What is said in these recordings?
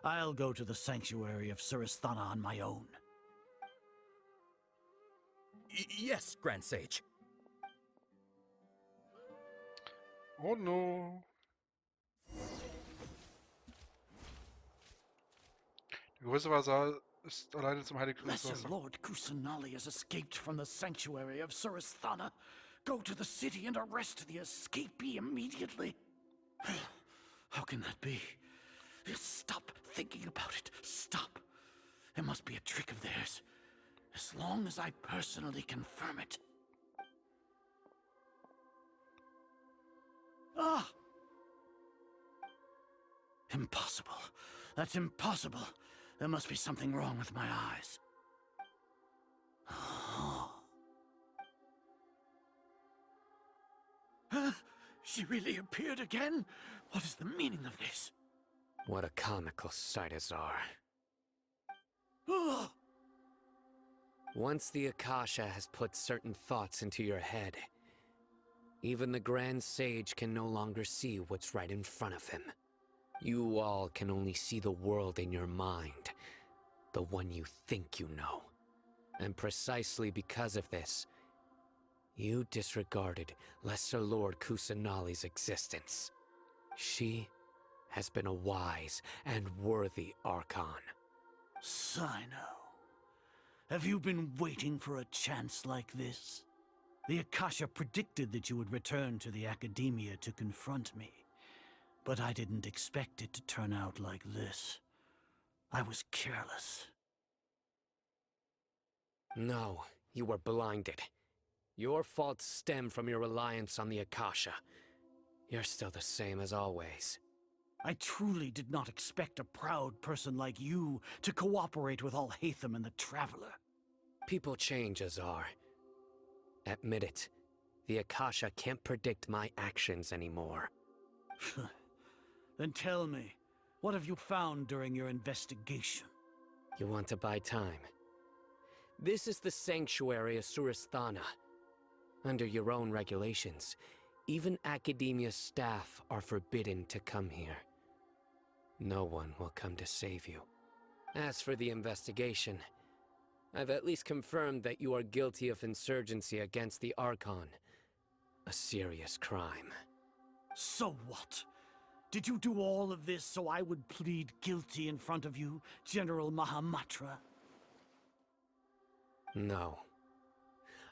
I'll go to the sanctuary of Surasthana on my own. Yes, Grand Sage. Oh no. Der größte Vasall ist alleine zum Heiligtum des Lesser Wassers. Lord Kusanali has escaped from the sanctuary of Surasthana. Go to the city and arrest the escapee immediately. How can that be? Stop thinking about it. Stop. It must be a trick of theirs. As long as I personally confirm it. Ah! Impossible. That's impossible. There must be something wrong with my eyes. Huh? She really appeared again? What is the meaning of this? What a comical sight, Azar. Oh! Once the Akasha has put certain thoughts into your head, even the Grand Sage can no longer see what's right in front of him. You all can only see the world in your mind, the one you think you know. And precisely because of this, you disregarded Lesser Lord Kusanali's existence. She has been a wise and worthy Archon. Sino, have you been waiting for a chance like this? The Akasha predicted that you would return to the Academia to confront me. But I didn't expect it to turn out like this. I was careless. No, you were blinded. Your faults stem from your reliance on the Akasha. You're still the same as always. I truly did not expect a proud person like you to cooperate with Alhaitham and the Traveler. People change, Azar. Admit it. The Akasha can't predict my actions anymore. Then tell me, what have you found during your investigation? You want to buy time? This is the sanctuary of Surasthana. Under your own regulations, even Academia staff are forbidden to come here. No one will come to save you. As for the investigation, I've at least confirmed that you are guilty of insurgency against the Archon. A serious crime. So what? Did you do all of this so I would plead guilty in front of you, General Mahamatra? No.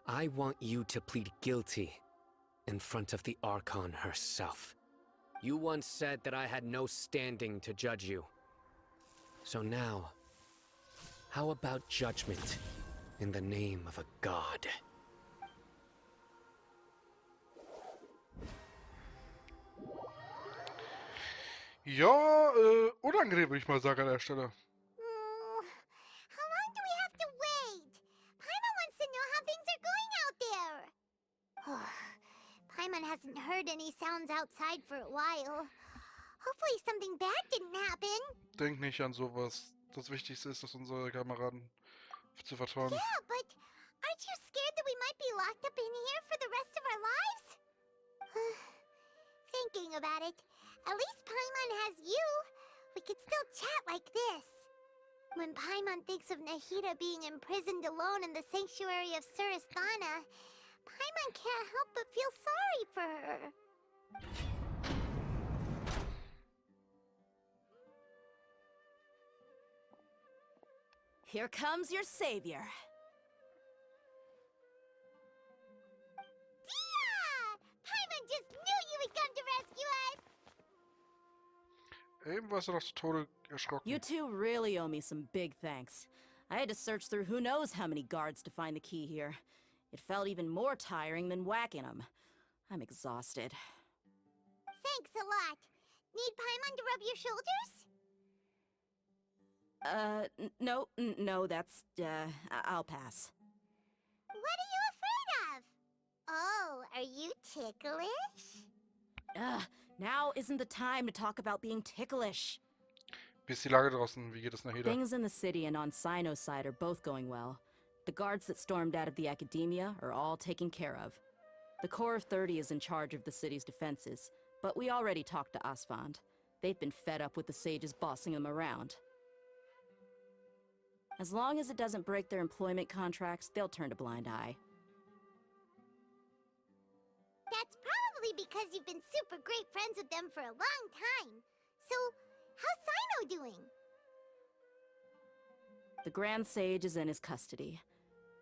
I want you to plead guilty in front of the Archon herself. You once said that I had no standing to judge you. So now, how about judgment in the name of a god? Ja, unangenehm, würde ich mal sagen an der Stelle. How long do we have to wait? Paimon wants to know how things are going out there. Paimon hasn't heard any sounds outside for a while. Hopefully something bad didn't happen. Denk nicht an sowas. Das Wichtigste ist, dass unsere Kameraden zu vertrauen. Yeah, but aren't you scared that we might be locked up in here for the rest of our lives? Thinking about it, at least Paimon has you. We could still chat like this. When Paimon thinks of Nahida being imprisoned alone in the sanctuary of Surasthana, Paimon can't help but feel sorry for her. Here comes your savior. Dia! Paimon just knew you would come to rescue us! Eben warst du doch zu Tode erschrocken. You two really owe me some big thanks. I had to search through who knows how many guards to find the key here. It felt even more tiring than whacking them. I'm exhausted. Thanks a lot. Need Paimon to rub your shoulders? No, that's, I'll pass. What are you afraid of? Oh, are you ticklish? Now isn't the time to talk about being ticklish. Wie ist die Lage draußen? Wie geht es nach Heda? Things in the city and on Sino's side are both going well. The guards that stormed out of the Academia are all taken care of. The Corps of 30 is in charge of the city's defenses, but we already talked to Asfand. They've been fed up with the sages bossing them around. As long as it doesn't break their employment contracts, they'll turn a blind eye. That's probably because you've been super great friends with them for a long time. So, how's Sino doing? The Grand Sage is in his custody.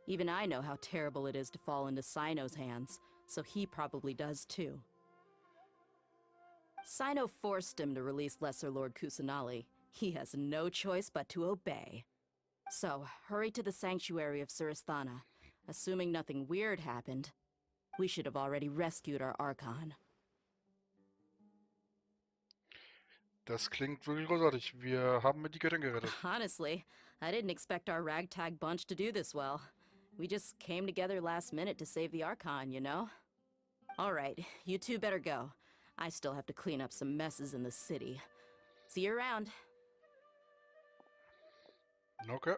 Even I know how terrible it is to fall into Sino's hands, so he probably does too. Sino forced him to release Lesser Lord Kusanali. He has no choice but to obey. So, hurry to the sanctuary of Surasthana. Assuming nothing weird happened, we should have already rescued our Archon. Das klingt wirklich großartig. Wir haben mit die Göttin gerettet. Honestly, I didn't expect our ragtag bunch to do this well. We just came together last minute to save the Archon, you know? Alright, you two better go. I still have to clean up some messes in the city. See you around. Okay.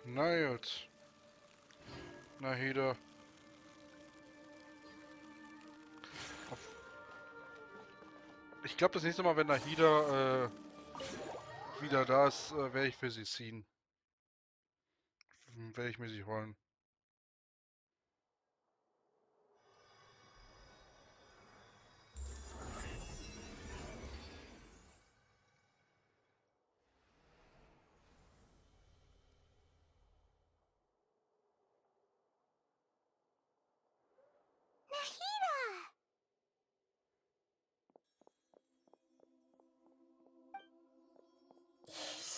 Na gut. Nahida. Ich glaube, das nächste Mal, wenn Nahida wieder da ist, werde ich für sie ziehen. Werde ich mir sie holen.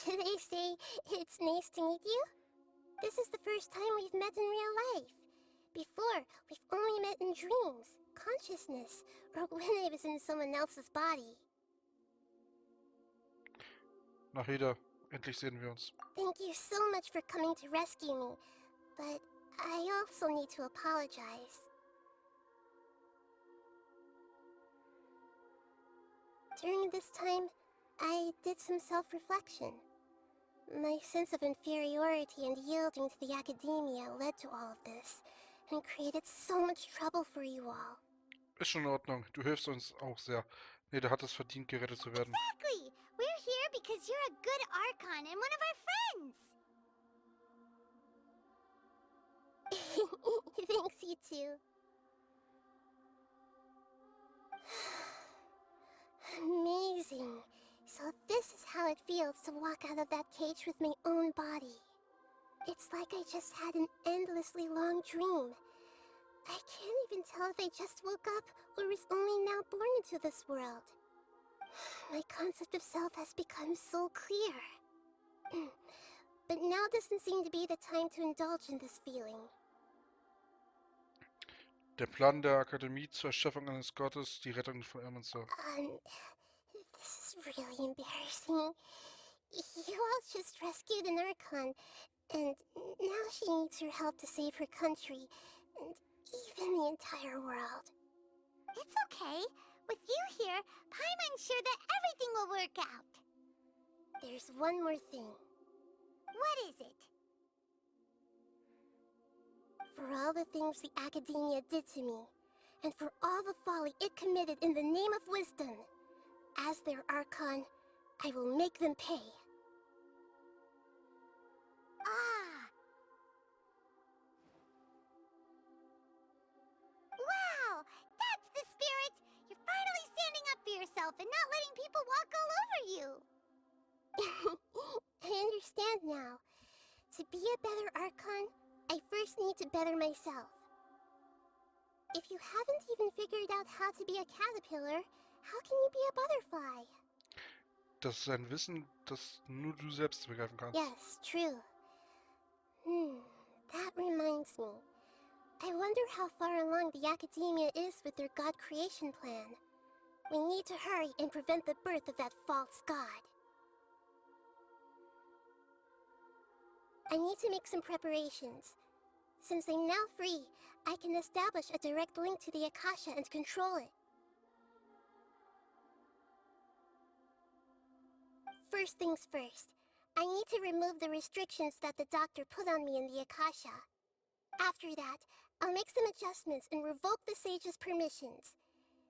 Should I say it's nice to meet you? This is the first time we've met in real life. Before, we've only met in dreams, consciousness, or when I was in someone else's body. Nahida, endlich sehen wir uns. Thank you so much for coming to rescue me, but I also need to apologize. During this time, I did some self-reflection. My sense of inferiority and yielding to the academia led to all of this, and created so much trouble for you all. Ist schon in Ordnung. Du hilfst uns auch sehr. Nee, der hat es verdient, gerettet zu werden. Exactly! We're here because you're a good Archon and one of our friends! Thanks, you too. Amazing. So this is how it feels to walk out of that cage with my own body. It's like I just had an endlessly long dream. I can't even tell if I just woke up or was only now born into this world. My concept of self has become so clear. But now doesn't seem to be the time to indulge in this feeling. Der Plan der Akademie zur Erschaffung eines Gottes, die Rettung von Irminster. This is really embarrassing. You all just rescued an Archon, and now she needs your help to save her country, and even the entire world. It's okay. With you here, Paimon's sure that everything will work out. There's one more thing. What is it? For all the things the Academia did to me, and for all the folly it committed in the name of wisdom, as their Archon, I will make them pay. Ah! Wow! That's the spirit! You're finally standing up for yourself and not letting people walk all over you! I understand now. To be a better Archon, I first need to better myself. If you haven't even figured out how to be a caterpillar, how can you be a butterfly? Das ist ein Wissen, das nur du selbst begreifen kannst. Yes, true. That reminds me. I wonder how far along the Academia is with their god creation plan. We need to hurry and prevent the birth of that false god. I need to make some preparations. Since I'm now free, I can establish a direct link to the Akasha and control it. First things first, I need to remove the restrictions that the doctor put on me in the Akasha. After that, I'll make some adjustments and revoke the sage's permissions.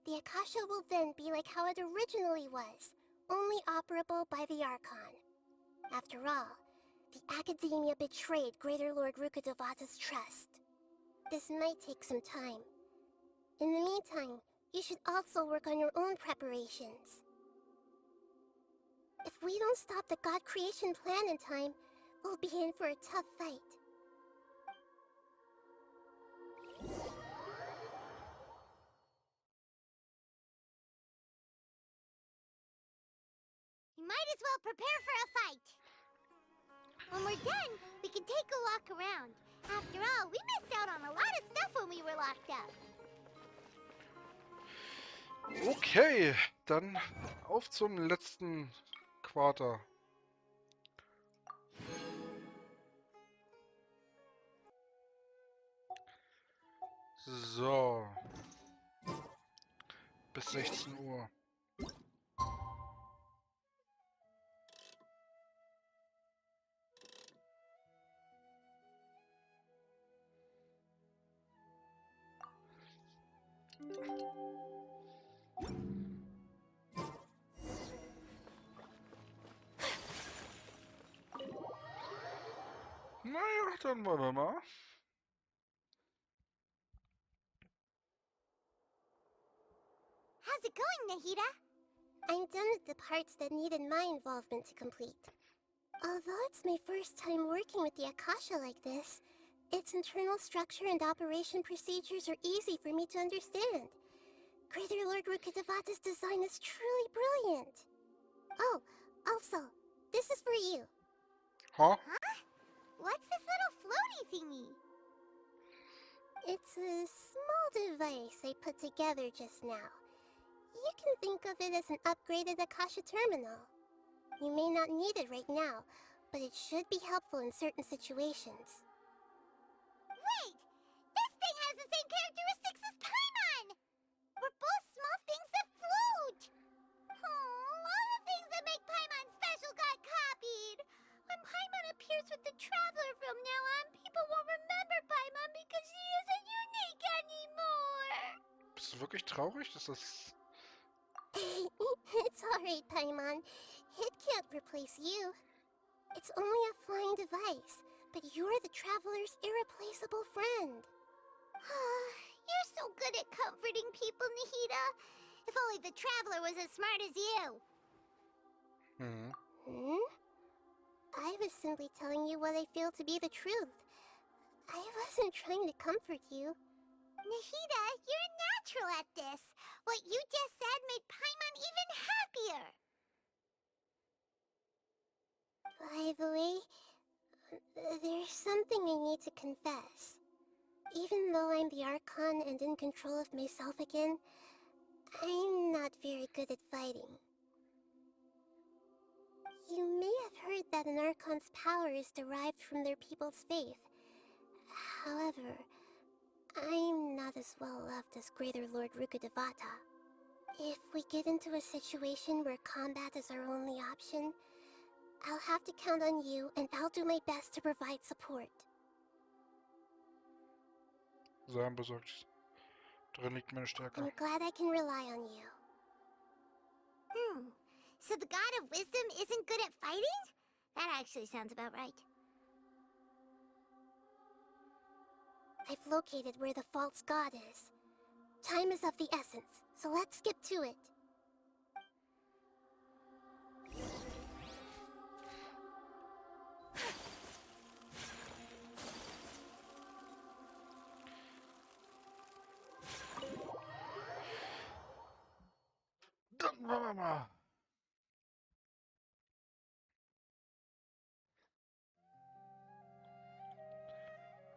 The Akasha will then be like how it originally was, only operable by the Archon. After all, the Academia betrayed Greater Lord Rukkhadevata's trust. This might take some time. In the meantime, you should also work on your own preparations. If we don't stop the God creation plan in time, we'll be in for a tough fight. You might as well prepare for a fight. When we're done, we can take a walk around. After all, we missed out on a lot of stuff when we were locked up. Okay, dann auf zum letzten Quarter. So. Bis 16 Uhr. Naja, dann wollen wir mal. How's it going, Nahida? I'm done with the parts that needed my involvement to complete. Although it's my first time working with the Akasha like this, its internal structure and operation procedures are easy for me to understand. Greater Lord Rukkhadevata's design is truly brilliant. Oh, also, this is for you. Huh? Huh? What's this little floaty thingy? It's a small device I put together just now. You can think of it as an upgraded Akasha terminal. You may not need it right now, but it should be helpful in certain situations. Wait! This thing has the same characteristics as Paimon! We're both small things that float! Oh, all the things that make Paimon special got copied! When Paimon appears with the Traveler from now on, people won't remember Paimon because she isn't unique anymore! Bist du wirklich traurig, dass das... It's alright, Paimon. It can't replace you. It's only a flying device, but you're the Traveler's irreplaceable friend. You're so good at comforting people, Nahida. If only the Traveler was as smart as you. Hmm? I was simply telling you what I feel to be the truth. I wasn't trying to comfort you. Nahida, you're natural at this. What you just said made Paimon even happier. By the way, there's something I need to confess. Even though I'm the Archon and in control of myself again, I'm not very good at fighting. You may have heard that an Archon's power is derived from their people's faith. However, I'm not as well loved as Greater Lord Rukkhadevata. If we get into a situation where combat is our only option, I'll have to count on you, and I'll do my best to provide support. Sein besorgt. Darin liegt meine Stärke. I'm glad I can rely on you. So the God of Wisdom isn't good at fighting? That actually sounds about right. I've located where the false god is. Time is of the essence, so let's skip to it. Dann wollen wir mal.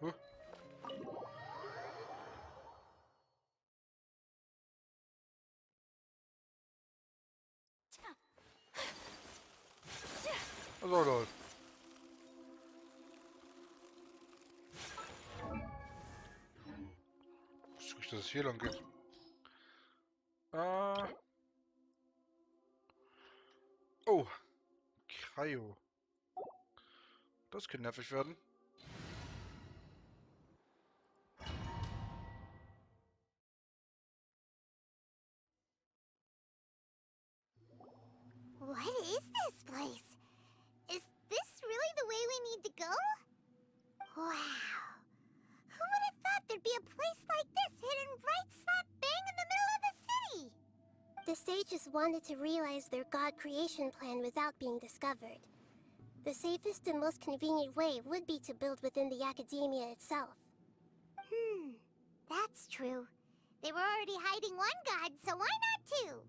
Huh? So, Leute. nicht, dass es hier lang geht. Ah. Oh. Cryo. Das könnte nervig werden. What is this place? Is this really the way we need to go? Wow. Who would have thought there'd be a place like this hidden right slap bang in the middle of the city? The sages wanted to realize their god creation plan without being discovered. The safest and most convenient way would be to build within the academia itself. That's true. They were already hiding one god, so why not two?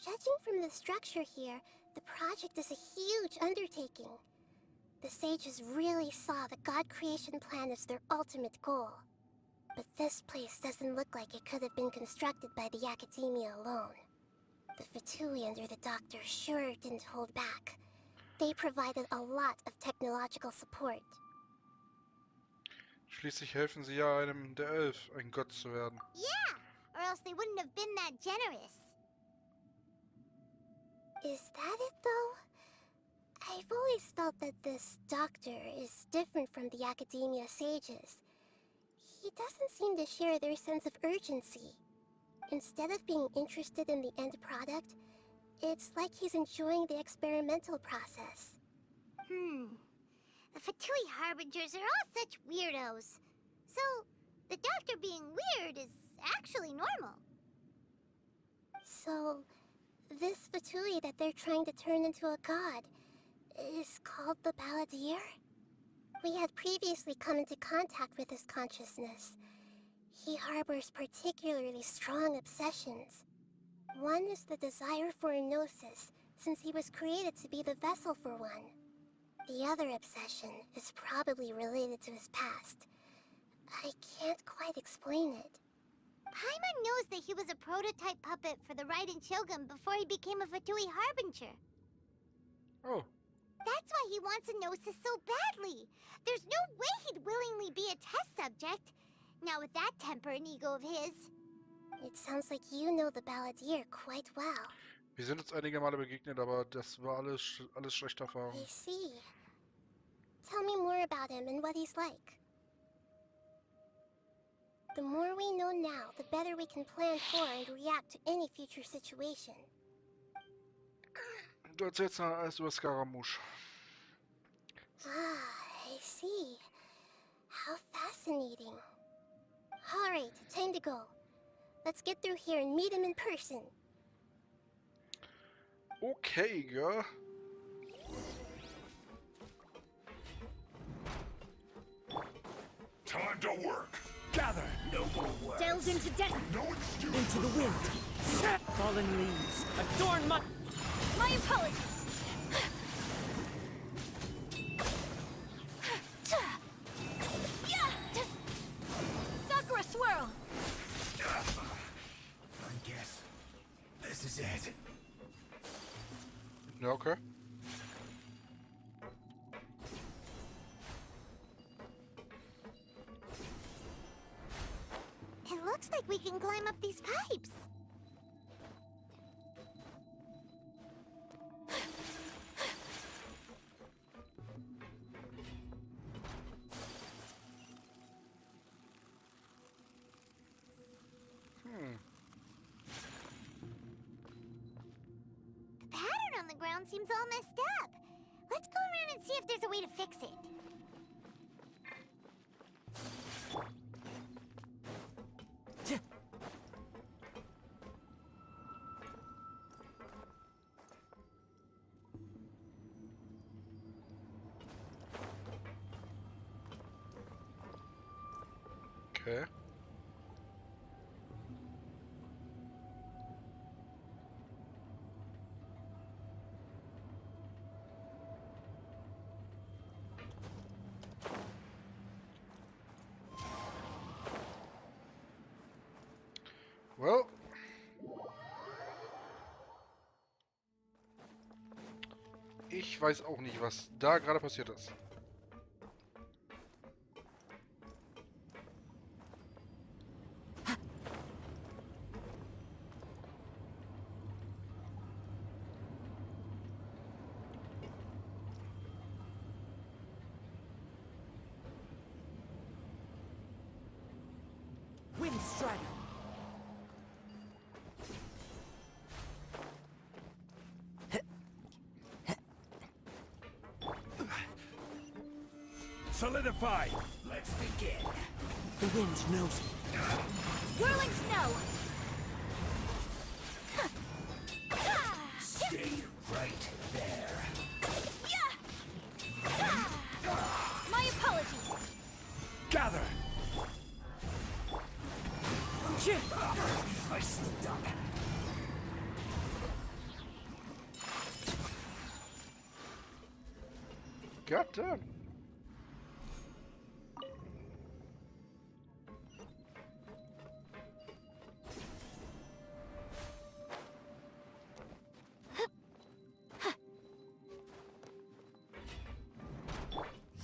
Judging from the structure here, the project is a huge undertaking. The sages really saw the god creation plan as their ultimate goal. But this place doesn't look like it could have been constructed by the academia alone. The Fatui under the Doctor sure didn't hold back. They provided a lot of technological support. Schließlich helfen sie ja einem der Elf, ein Gott zu werden. Yeah, or else they wouldn't have been that generous. Is that it, though? I've always felt that this Doctor is different from the academia sages. He doesn't seem to share their sense of urgency. Instead of being interested in the end product, it's like he's enjoying the experimental process. The Fatui Harbingers are all such weirdos. So, the Doctor being weird is actually normal. So, this Fatui that they're trying to turn into a god is called the Balladeer? We had previously come into contact with his consciousness. He harbors particularly strong obsessions. One is the desire for a gnosis, since he was created to be the vessel for one. The other obsession is probably related to his past. I can't quite explain it. Paimon knows that he was a prototype puppet for the Raiden Shogun before he became a Fatui Harbinger. Oh. That's why he wants a gnosis so badly. There's no way he'd willingly be a test subject. Now with that temper and ego of his. It sounds like you know the Balladeer quite well. Wir sind uns einige Male begegnet, aber das war alles schlechte Erfahrungen. I see. Tell me more about him and what he's like. The more we know now, the better we can plan for and react to any future situation. Du erzählst noch alles über Scaramouche. I see. How fascinating. Alright, time to go. Let's get through here and meet him in person. Okay, girl. Time to work. Gather! No more words. Delve into death! No excuse. Into the wind! Fallen leaves! Adorn my... My apologies! Sakura swirl! I guess this is it. Ja, okay. It looks like we can climb up these pipes. The pattern on the ground seems all messed up. Let's go around and see if there's a way to fix it. Okay. Well. Ich weiß auch nicht, was da gerade passiert ist. Stratum. Solidify! Let's begin. The wind knows me. Whirling snow! Stay right there. My apologies! Gather! I slipped up. God damn.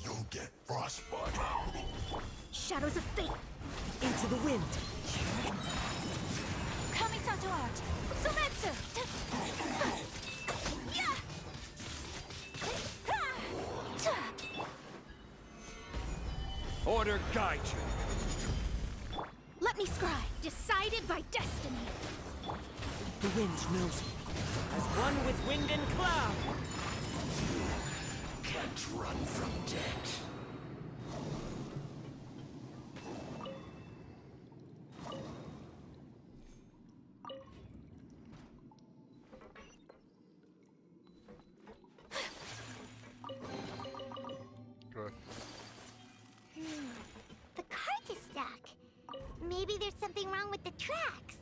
You'll get frostbite. Shadows of fate! Into the wind. Coming to art! Sumetsu! Order guide you. Let me scry! Decided by destiny! The wind knows me. As one with wind and cloud. Can't run from death. Good. The cart is stuck. Maybe there's something wrong with the tracks.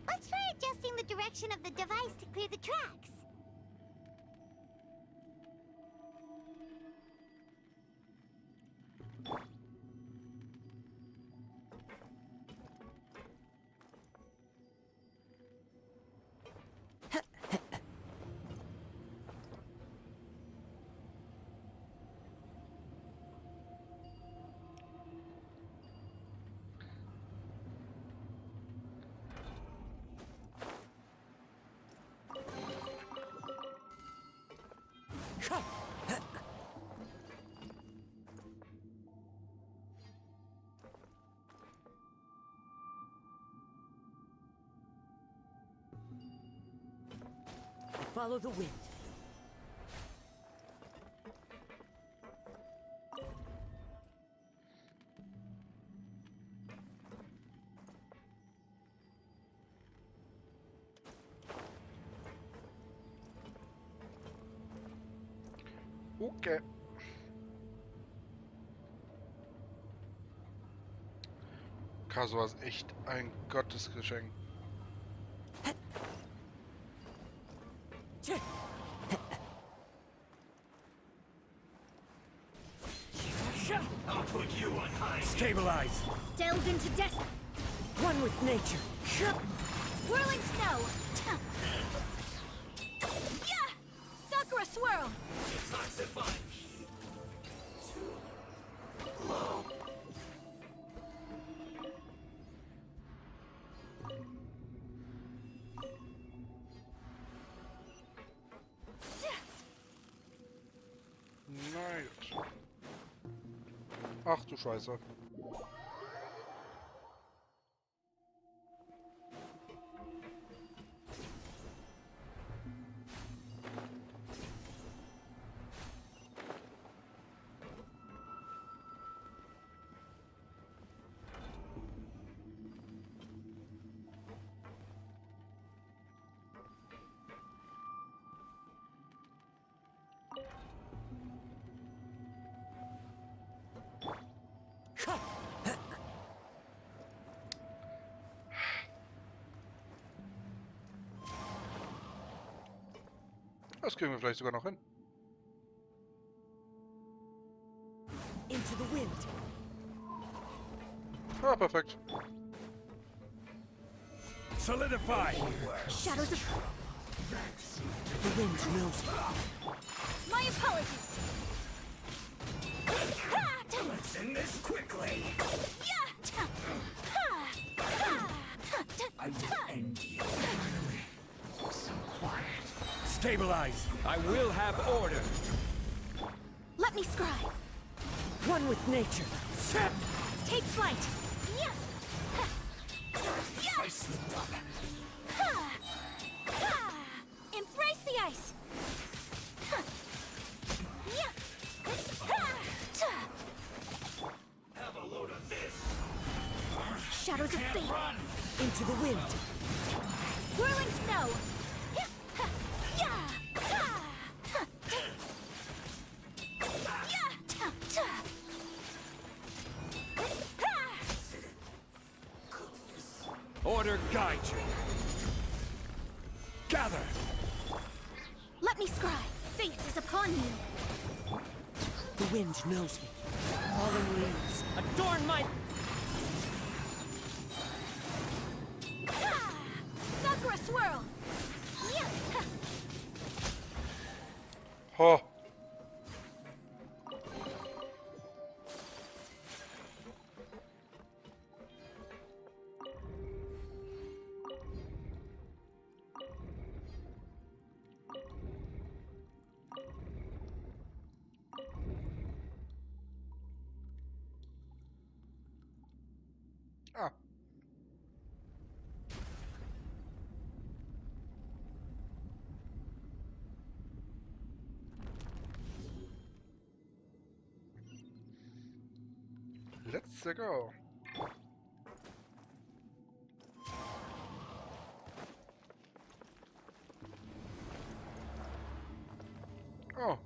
Let's try adjusting the direction of the device to clear the tracks. Follow the wind. Okay. Kaso ist echt ein Gottesgeschenk. I'll put you on high. Stabilize. Delve into death. One with nature. Whirling snow. Sakura swirl. Toxify. Low. Na gut. Ach du Scheiße. Das kriegen wir vielleicht sogar noch hin. Into the wind. Ah, perfekt. Solidify. Shadows of... The wind knows me. My apologies. Let's end this quickly. I will end you. So quiet. Stabilize. I will have order. Let me scry. One with nature. Take flight. slip up. Embrace the ice! Have a load of this. Shadows of fate! Into the wind. Whirling snow! Order guide you. Gather. Let me scry! Fate is upon you! The wind knows me. Fallen leaves adorn my... Sakura swirl! Ho! Ah. Let's go. Oh.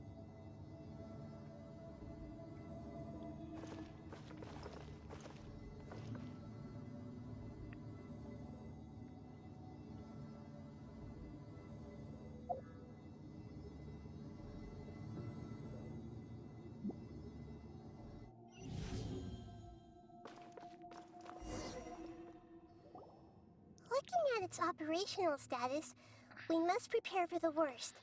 Looking at its operational status, we must prepare for the worst.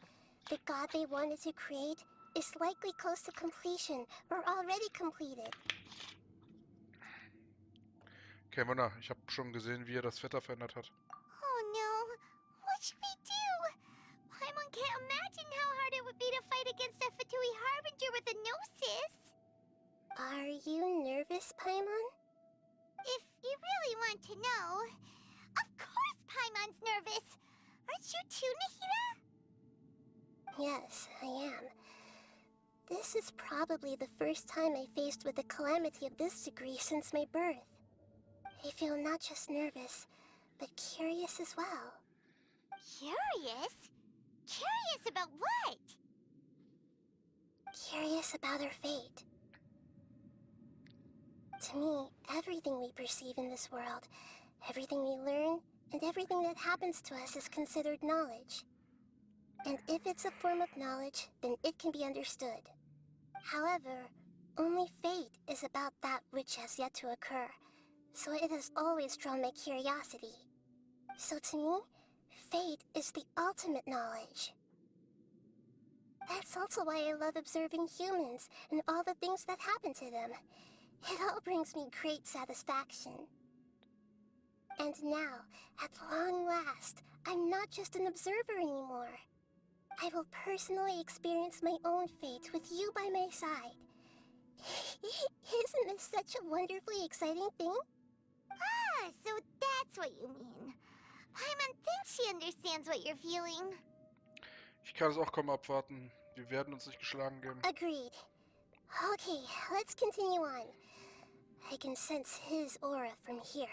The god they wanted to create is likely close to completion or already completed. Okay, Mona, ich habe schon gesehen, wie er das Wetter verändert hat. Oh no, what should we do? Paimon can't imagine how hard it would be to fight against a Fatui Harbinger with a gnosis. Are you nervous, Paimon? If you really want to know, of course Paimon's nervous. Aren't you too, Nahida? Yes, I am. This is probably the first time I faced with a calamity of this degree since my birth. I feel not just nervous, but curious as well. Curious? Curious about what? Curious about our fate. To me, everything we perceive in this world, everything we learn, and everything that happens to us is considered knowledge. And if it's a form of knowledge, then it can be understood. However, only fate is about that which has yet to occur, so it has always drawn my curiosity. So to me, fate is the ultimate knowledge. That's also why I love observing humans and all the things that happen to them. It all brings me great satisfaction. And now, at long last, I'm not just an observer anymore. I will personally experience my own fate with you by my side. Isn't this such a wonderfully exciting thing? Ah, so that's what you mean. Paimon thinks she understands what you're feeling. Ich kann es auch kaum abwarten. Wir werden uns nicht geschlagen geben. Agreed. Okay, let's continue on. I can sense his aura from here.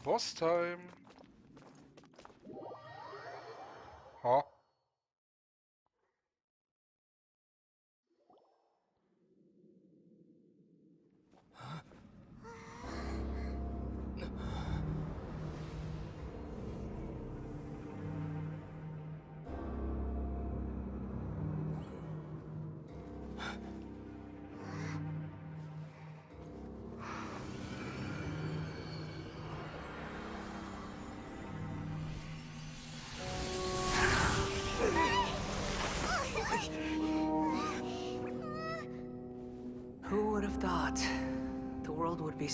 Boss time. Ha. Who would have thought the world would be